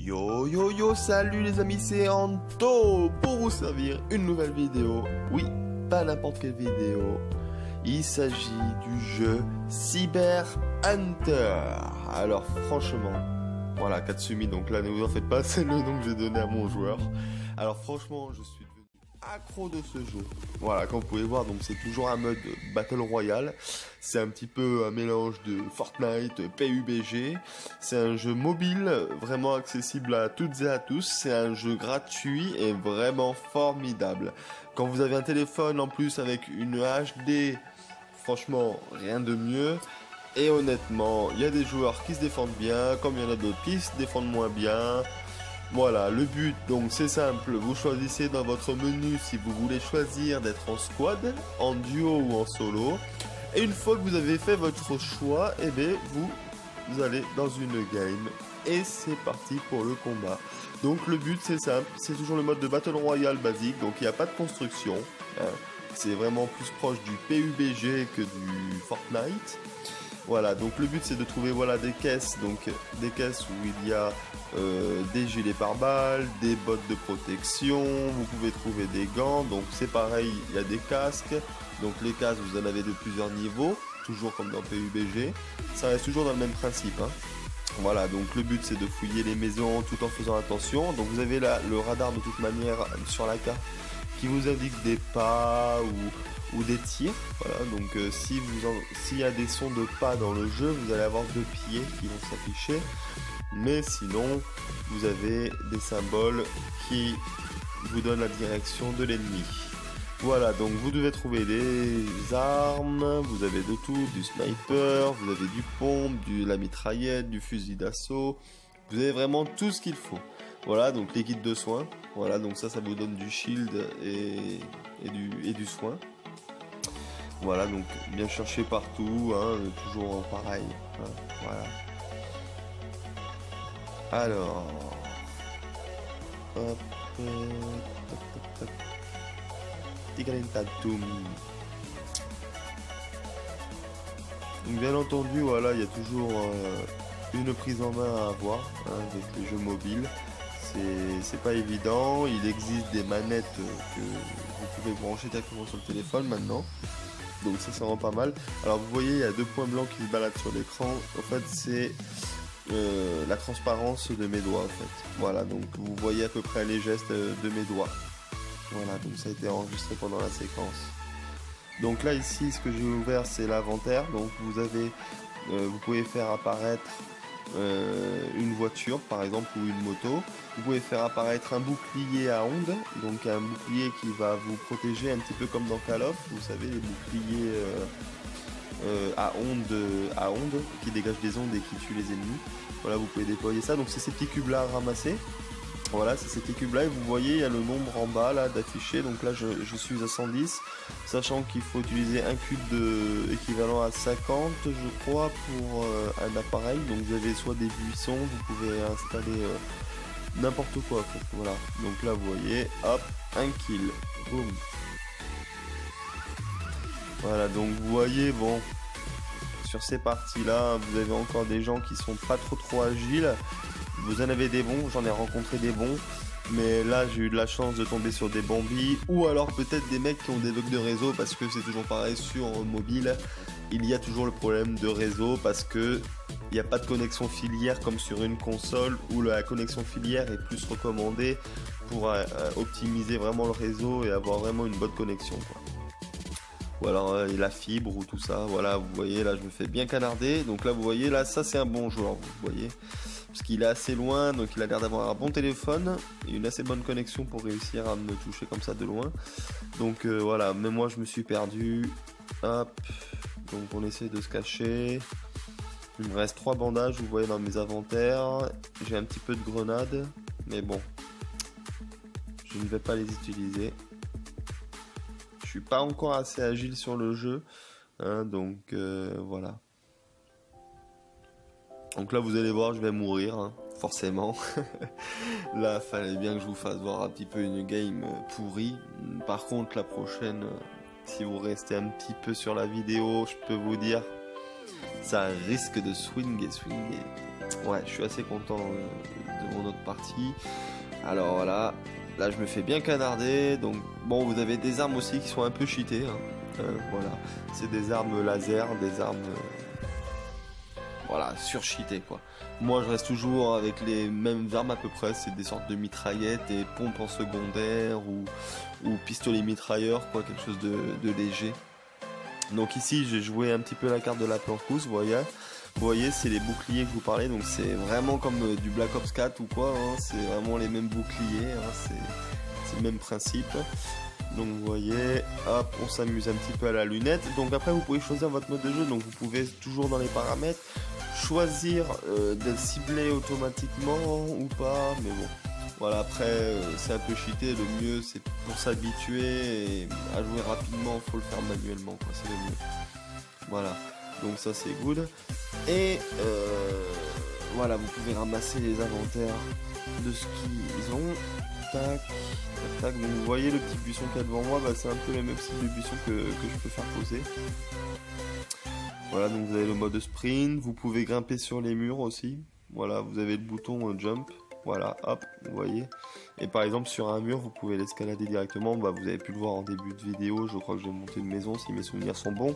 Yo yo yo, salut les amis, c'est Anto pour vous servir une nouvelle vidéo. Oui, pas n'importe quelle vidéo. Il s'agit du jeu Cyber Hunter. Alors franchement, voilà Katsumi, donc là ne vous en faites pas, c'est le nom que j'ai donné à mon joueur. Alors franchement, je suis devenu accro de ce jeu. Voilà, comme vous pouvez voir, donc c'est toujours un mode Battle Royale. C'est un petit peu un mélange de Fortnite, PUBG. C'est un jeu mobile, vraiment accessible à toutes et à tous. C'est un jeu gratuit et vraiment formidable. Quand vous avez un téléphone en plus avec une HD, franchement, rien de mieux. Et honnêtement, il y a des joueurs qui se défendent bien, comme il y en a d'autres qui se défendent moins bien. Voilà, le but, donc c'est simple, vous choisissez dans votre menu si vous voulez choisir d'être en squad, en duo ou en solo. Et une fois que vous avez fait votre choix, eh bien, vous allez dans une game. Et c'est parti pour le combat. Donc le but c'est simple, c'est toujours le mode de Battle Royale basique, donc il n'y a pas de construction. Hein. C'est vraiment plus proche du PUBG que du Fortnite. Voilà, donc le but c'est de trouver voilà des caisses, donc des caisses où il y a des gilets pare-balles, des bottes de protection, vous pouvez trouver des gants, donc c'est pareil, il y a des casques, donc les casques vous en avez de plusieurs niveaux, toujours comme dans PUBG, ça reste toujours dans le même principe. Hein. Voilà, donc le but c'est de fouiller les maisons tout en faisant attention, donc vous avez là le radar de toute manière sur la carte qui vous indique des pas ou des tirs, voilà, donc s'il y a des sons de pas dans le jeu, vous allez avoir 2 pieds qui vont s'afficher, mais sinon, vous avez des symboles qui vous donnent la direction de l'ennemi. Voilà, donc vous devez trouver des armes, vous avez de tout, du sniper, vous avez du pompe, de la mitraillette, du fusil d'assaut, vous avez vraiment tout ce qu'il faut. Voilà, donc les kits de soins, voilà, donc ça vous donne du shield et du soin. Voilà, donc bien chercher partout, hein, toujours en pareil. Hein, voilà. Alors, hop, top. Tigalentatum. Donc bien entendu, voilà, il y a toujours une prise en main à avoir hein, avec les jeux mobiles. C'est pas évident. Il existe des manettes que vous pouvez brancher directement sur le téléphone maintenant. Donc ça rend pas mal. Alors vous voyez, il y a 2 points blancs qui se baladent sur l'écran. En fait, c'est la transparence de mes doigts en fait. Voilà, donc vous voyez à peu près les gestes de mes doigts. Voilà, donc ça a été enregistré pendant la séquence. Donc là ici, ce que j'ai ouvert, c'est l'inventaire. Donc vous pouvez faire apparaître une voiture par exemple ou une moto. Vous pouvez faire apparaître un bouclier à ondes, donc un bouclier qui va vous protéger un petit peu comme dans Call of, vous savez les boucliers à ondes qui dégagent des ondes et qui tuent les ennemis. Voilà, vous pouvez déployer ça, donc c'est ces petits cubes là à ramasser. Voilà, c'est ces petits cubes là et vous voyez il y a le nombre en bas là d'affiché, donc là je suis à 110, sachant qu'il faut utiliser un cube équivalent à 50 je crois pour un appareil, donc vous avez soit des buissons, vous pouvez installer n'importe quoi en fait. Voilà, donc là vous voyez, hop, un kill, boum. Voilà, donc vous voyez, bon, sur ces parties là, vous avez encore des gens qui sont pas trop agiles. Vous en avez des bons, j'en ai rencontré des bons, mais là j'ai eu de la chance de tomber sur des bambis, ou alors peut-être des mecs qui ont des bugs de réseau, parce que c'est toujours pareil sur mobile, il y a toujours le problème de réseau, parce que il n'y a pas de connexion filière comme sur une console, où la connexion filière est plus recommandée pour optimiser vraiment le réseau et avoir vraiment une bonne connexion, quoi. Ou alors la fibre ou tout ça, voilà, vous voyez, là je me fais bien canarder, donc là vous voyez, là ça c'est un bon joueur, vous voyez. Parce qu'il est assez loin, donc il a l'air d'avoir un bon téléphone et une assez bonne connexion pour réussir à me toucher comme ça de loin. Donc voilà, même moi je me suis perdu. Hop, donc on essaie de se cacher. Il me reste 3 bandages, vous voyez dans mes inventaires. J'ai un petit peu de grenades, mais bon, je ne vais pas les utiliser. Je suis pas encore assez agile sur le jeu, hein, donc voilà. Donc là vous allez voir, je vais mourir, hein, forcément. Là, fallait bien que je vous fasse voir un petit peu une game pourrie. Par contre, la prochaine, si vous restez un petit peu sur la vidéo, je peux vous dire, ça risque de swinguer. Ouais, je suis assez content de mon autre partie. Alors voilà, là je me fais bien canarder. Donc bon, vous avez des armes aussi qui sont un peu cheatées. Hein. Voilà, c'est des armes laser, des armes voilà, surcheatées quoi. Moi je reste toujours avec les mêmes armes à peu près. C'est des sortes de mitraillettes et pompes en secondaire ou pistolet mitrailleur quoi, quelque chose de léger. Donc ici j'ai joué un petit peu la carte de la planqueuse, vous voyez c'est les boucliers que je vous parlais, donc c'est vraiment comme du Black Ops 4 ou quoi, hein. C'est vraiment les mêmes boucliers, hein. C'est le même principe. Donc vous voyez, hop, on s'amuse un petit peu à la lunette. Donc après vous pouvez choisir votre mode de jeu, donc vous pouvez toujours dans les paramètres choisir d'être ciblé automatiquement ou pas, mais bon. Voilà, après c'est un peu cheaté, le mieux c'est pour s'habituer et à jouer rapidement, faut le faire manuellement, quoi, c'est le mieux. Voilà, donc ça c'est good. Et voilà, vous pouvez ramasser les inventaires de ce qu'ils ont. Tac, tac, tac. Donc vous voyez le petit buisson qu'il y a devant moi, bah, c'est un peu le même style de buisson que je peux faire poser. Voilà, donc vous avez le mode sprint, vous pouvez grimper sur les murs aussi. Voilà, vous avez le bouton jump. Voilà, hop, vous voyez. Et par exemple sur un mur, vous pouvez l'escalader directement. Bah, vous avez pu le voir en début de vidéo. Je crois que j'ai monté une maison si mes souvenirs sont bons.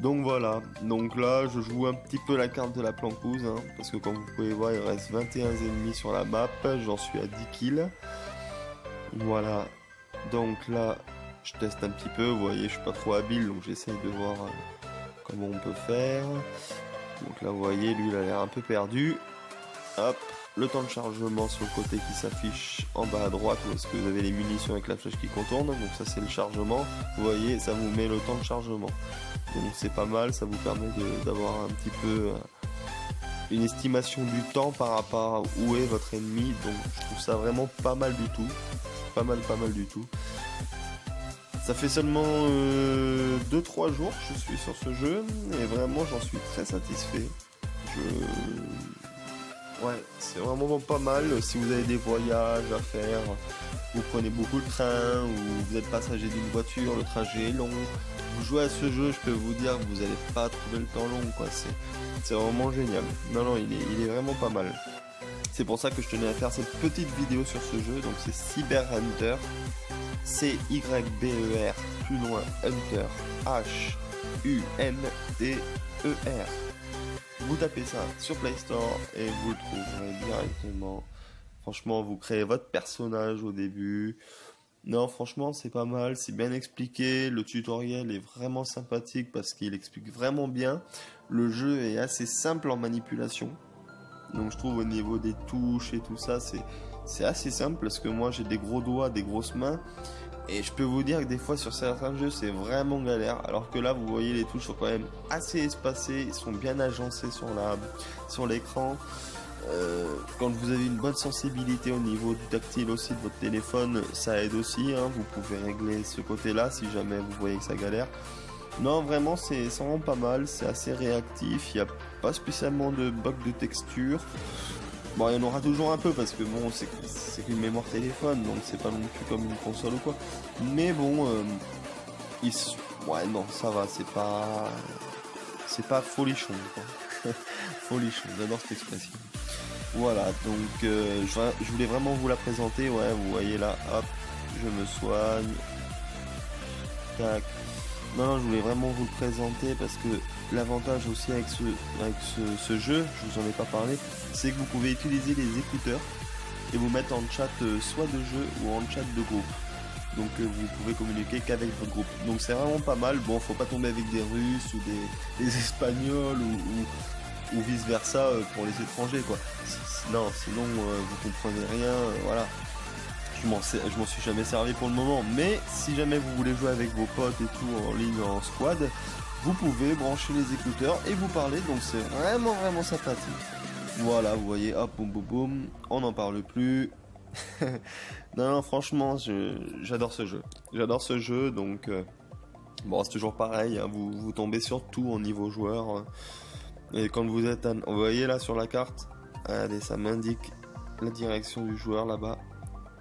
Donc voilà. Donc là, je joue un petit peu la carte de la planqueuse. Hein, parce que comme vous pouvez voir, il reste 21 ennemis sur la map. J'en suis à 10 kills. Voilà. Donc là, je teste un petit peu. Vous voyez, je suis pas trop habile. Donc j'essaye de voir comment on peut faire. Donc là, vous voyez, lui, il a l'air un peu perdu. Hop. Le temps de chargement sur le côté qui s'affiche en bas à droite où est-ce que vous avez les munitions avec la flèche qui contourne, donc ça c'est le chargement, vous voyez ça vous met le temps de chargement, donc c'est pas mal, ça vous permet d'avoir un petit peu une estimation du temps par rapport à où est votre ennemi, donc je trouve ça vraiment pas mal du tout, pas mal du tout. Ça fait seulement 2-3 jours que je suis sur ce jeu et vraiment j'en suis très satisfait. Ouais, c'est vraiment pas mal. Si vous avez des voyages à faire, vous prenez beaucoup le train ou vous êtes passager d'une voiture, le trajet est long. Vous jouez à ce jeu, je peux vous dire que vous n'allez pas trouver le temps long, quoi. C'est vraiment génial. Non, il est vraiment pas mal. C'est pour ça que je tenais à faire cette petite vidéo sur ce jeu. Donc c'est Cyber Hunter, C-Y-B-E-R, plus loin Hunter, H-U-N-T-E-R. Vous tapez ça sur Play Store et vous le trouverez directement. Franchement, vous créez votre personnage au début. Non, franchement, c'est pas mal, c'est bien expliqué. Le tutoriel est vraiment sympathique parce qu'il explique vraiment bien. Le jeu est assez simple en manipulation. Donc je trouve au niveau des touches et tout ça, c'est assez simple parce que moi j'ai des gros doigts, des grosses mains. Et je peux vous dire que des fois sur certains jeux c'est vraiment galère, alors que là vous voyez les touches sont quand même assez espacées, ils sont bien agencés sur l'écran. Quand vous avez une bonne sensibilité au niveau du tactile aussi de votre téléphone, ça aide aussi, hein. Vous pouvez régler ce côté là si jamais vous voyez que ça galère. Non vraiment c'est vraiment pas mal, c'est assez réactif, il n'y a pas spécialement de bug de texture. Bon, il y en aura toujours un peu parce que bon, c'est qu'une mémoire téléphone, donc c'est pas non plus comme une console ou quoi. Mais bon, ouais, non, ça va, c'est pas folichon, quoi. Folichon, j'adore cette expression. Voilà, donc je voulais vraiment vous la présenter. Ouais, vous voyez là, hop, je me soigne. Tac. Non, je voulais vraiment vous le présenter parce que l'avantage aussi avec ce jeu, je vous en ai pas parlé, c'est que vous pouvez utiliser les écouteurs et vous mettre en chat soit de jeu ou en chat de groupe. Donc vous pouvez communiquer qu'avec votre groupe. Donc c'est vraiment pas mal. Bon, faut pas tomber avec des Russes ou des Espagnols ou vice versa pour les étrangers quoi. Non, sinon vous comprenez rien. Voilà. Je m'en suis jamais servi pour le moment, mais si jamais vous voulez jouer avec vos potes et tout en ligne en squad, vous pouvez brancher les écouteurs et vous parler, donc c'est vraiment sympathique. Voilà, vous voyez, hop, boum boum boum, on n'en parle plus. non, franchement, j'adore ce jeu. J'adore ce jeu, donc bon, c'est toujours pareil, hein, vous tombez sur tout au niveau joueur. Et quand vous êtes, vous voyez là sur la carte, allez, ça m'indique la direction du joueur là-bas.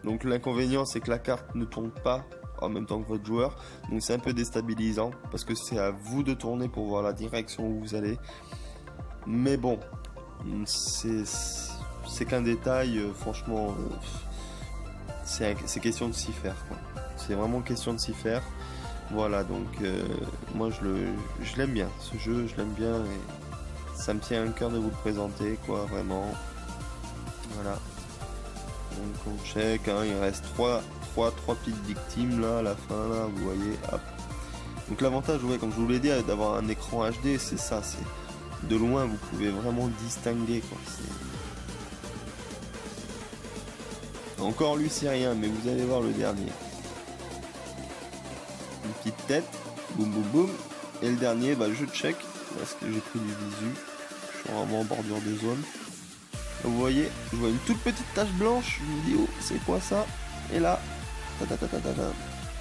Donc l'inconvénient c'est que la carte ne tourne pas en même temps que votre joueur, donc c'est un peu déstabilisant parce que c'est à vous de tourner pour voir la direction où vous allez. Mais bon, c'est qu'un détail, franchement, c'est question de s'y faire, quoi. C'est vraiment question de s'y faire. Voilà, donc moi je l'aime bien, ce jeu, je l'aime bien et ça me tient à cœur de vous le présenter, quoi, vraiment. Voilà. Donc on check, hein, il reste trois petites victimes là à la fin, là, vous voyez, hop. Donc l'avantage, ouais, comme je vous l'ai dit, d'avoir un écran HD, c'est ça, c'est de loin vous pouvez vraiment distinguer, quoi. Encore lui c'est rien, mais vous allez voir le dernier. Une petite tête, boum boum boum. Et le dernier, bah je check, parce que j'ai pris du visu. Je suis vraiment en bordure de zone. Vous voyez, je vois une toute petite tache blanche, je me dis, oh, c'est quoi ça? Et là,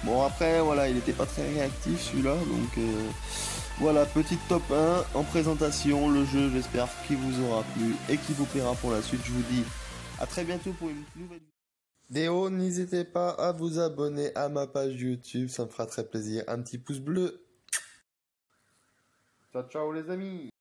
bon après, voilà, il n'était pas très réactif celui-là, donc voilà, petit top 1 en présentation, le jeu, j'espère qu'il vous aura plu et qu'il vous plaira pour la suite. Je vous dis à très bientôt pour une nouvelle vidéo. N'hésitez pas à vous abonner à ma page YouTube, ça me fera très plaisir. Un petit pouce bleu. Ciao ciao les amis.